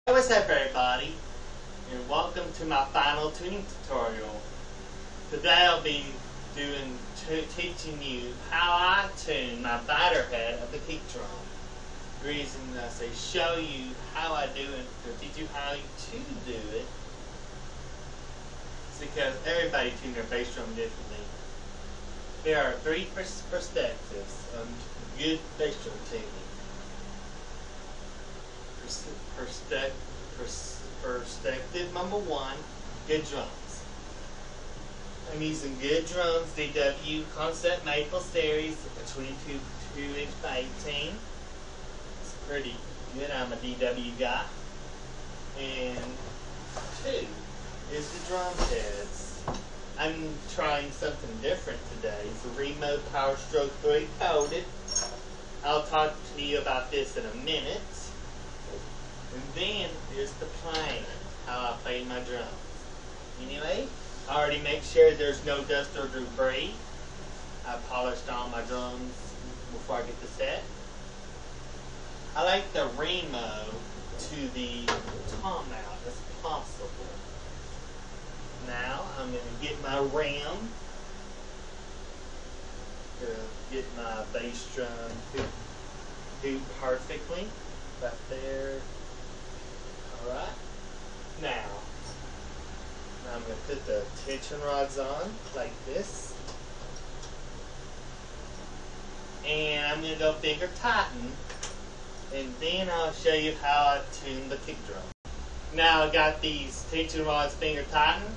What's up everybody, and welcome to my final tuning tutorial. Today I'll be teaching you how I tune my biter head of the kick drum. The reason I say show you how I do it, to teach you how to do it, is because everybody tunes their bass drum differently. There are three perspectives on good bass drum tuning. Perspective number one, good drums. I'm using good drums, DW Concept Maple Series, a 22 inch by 18. It's pretty good, I'm a DW guy. And two is the drum heads. I'm trying something different today. It's a Remo Powerstroke 3 coated. I'll talk to you about this in a minute. And then there's the playing, how I play my drums. Anyway, I already make sure there's no dust or debris. I polished all my drums before I get the set. I like the Remo to the tom out as possible. Now I'm going to get my ram. Get my bass drum do perfectly. Right there. Alright, now I'm going to put the tension rods on like this, and I'm going to go finger tighten, and then I'll show you how I tune the kick drum. Now I got these tension rods finger tightened.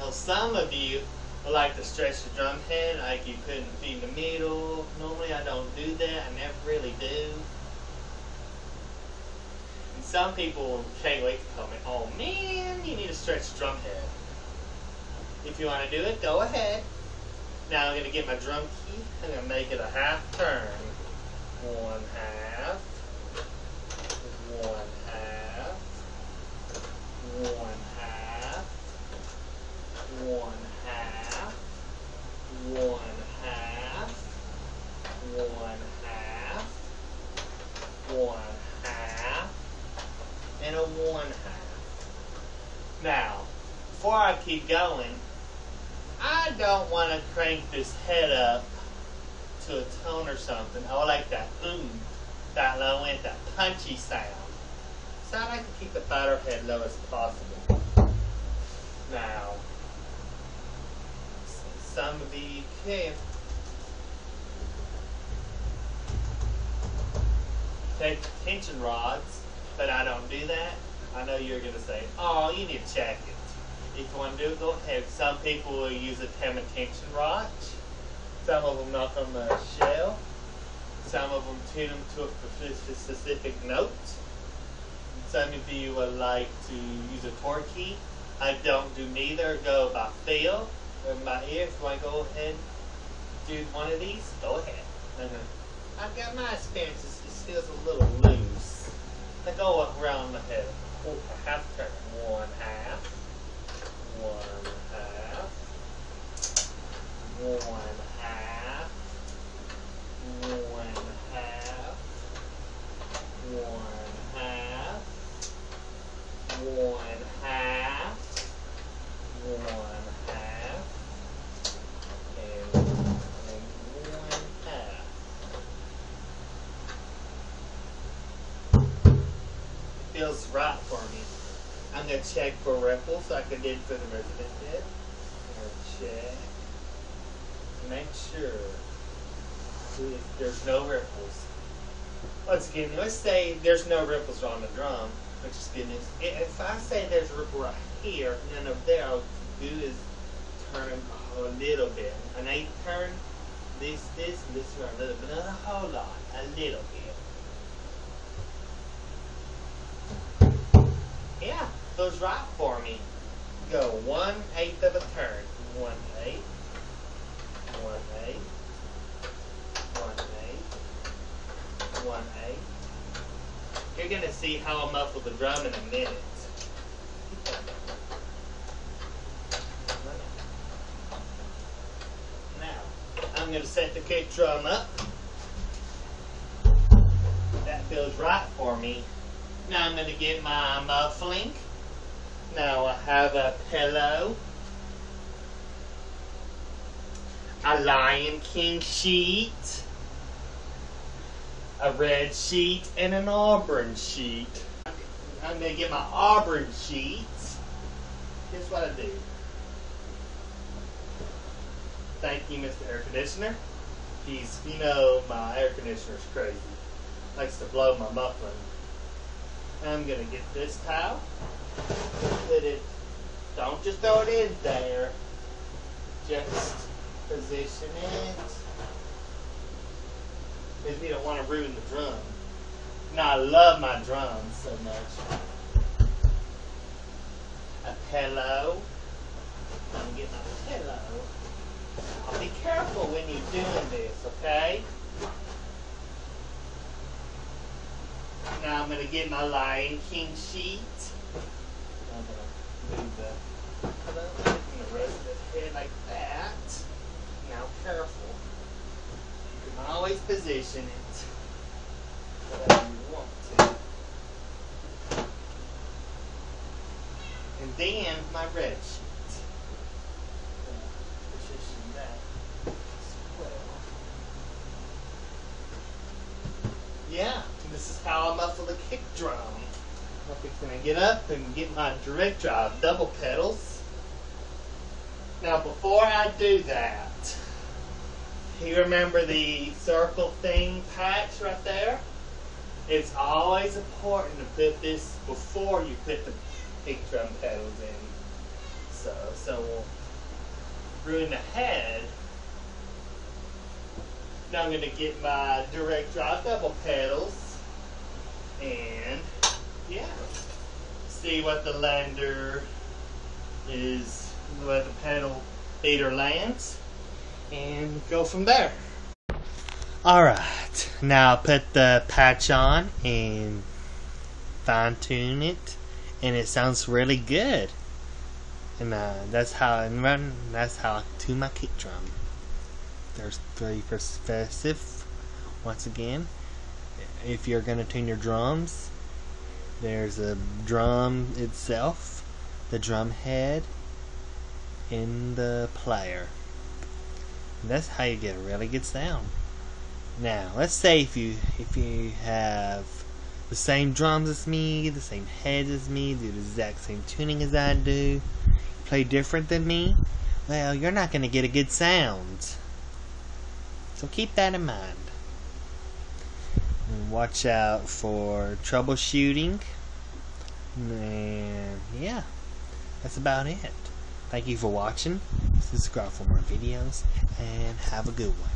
Now some of you would like to stretch the drum head, like you put the feet in the middle. Normally I don't do that, I never really do. Some people can't wait to tell me, oh man, you need to stretch the drum head. If you want to do it, go ahead. Now I'm going to get my drum key. I'm going to make it a half turn. 1 half. 1 half. 1 half. 1 half. 1 half. 1 half. 1 half. And a 1 half. Now, before I keep going, I don't want to crank this head up to a tone or something. I like that boom, that low end, that punchy sound. So I like to keep the biter head low as possible. Now, some of you can take the tension rods, but I don't do that. I know you're going to say, oh, you need to check it. If you want to do it, go ahead. Some people will use a 10 tension rod. Some of them knock on the shell. Some of them tune them to a specific note. Some of you would like to use a torque key. I don't do neither. Go by feel or by ear. If you want to go ahead and do one of these, go ahead. I've got my experiences. It feels a little loose. I go around the head. A half turn. 1 half. 1 half. 1 half. 1 half. 1 half. 1 half. 1 half. And 1 half. Feels right for me. I'm going to check for ripples like I did for the resident head. I'm going to check. Make sure there's no ripples. Once again, let's say there's no ripples on the drum, which is good news. If I say there's a ripple right here, and then up there, all I'll do is turn them a little bit. An eighth turn, this, and this around a little bit. Not a whole lot, a little bit. Yeah, goes right for me. Go 1/8 of a turn. 1/8. 1/8. 1/8. 1/8. You're gonna see how I'll muffle the drum in a minute. Now, I'm gonna set the kick drum up. That feels right for me. Now I'm going to get my muffling. Now I have a pillow, a Lion King sheet, a red sheet, and an auburn sheet. I'm going to get my auburn sheets. Here's what I do. Thank you, Mr. Air Conditioner. He's, you know, my air conditioner's crazy. Likes to blow my muffling. I'm going to get this towel. Put it, don't just throw it in there. Just position it. Because we don't want to ruin the drum. Now, I love my drums so much. A pillow. I'm going to get my pillow. I'll be careful when you're doing this, okay? Now I'm going to get my Lion King sheet. I'm going to move the pillow and the rest of the head like that. Now careful. You can always position it whatever you want to. And then my red sheet. Position that as well. Yeah, this is how I muffle a kick drum. I'm going to get up and get my direct drive double pedals. Now before I do that, you remember the circle thing patch right there? It's always important to put this before you put the kick drum pedals in. So we'll ruin the head. Now I'm going to get my direct drive double pedals and yeah, see what the lander is, where the pedal feeder lands, and go from there. Alright, now I'll put the patch on and fine tune it, and it sounds really good. And that's how I tune my kick drum. There's 3 perspective. Once again, if you're going to tune your drums, there's a drum itself, the drum head, and the player. And that's how you get a really good sound. Now, let's say if you have the same drums as me, the same heads as me, do the exact same tuning as I do, play different than me, well, you're not going to get a good sound. So keep that in mind. And watch out for troubleshooting. And yeah, that's about it. Thank you for watching. Subscribe for more videos and have a good one.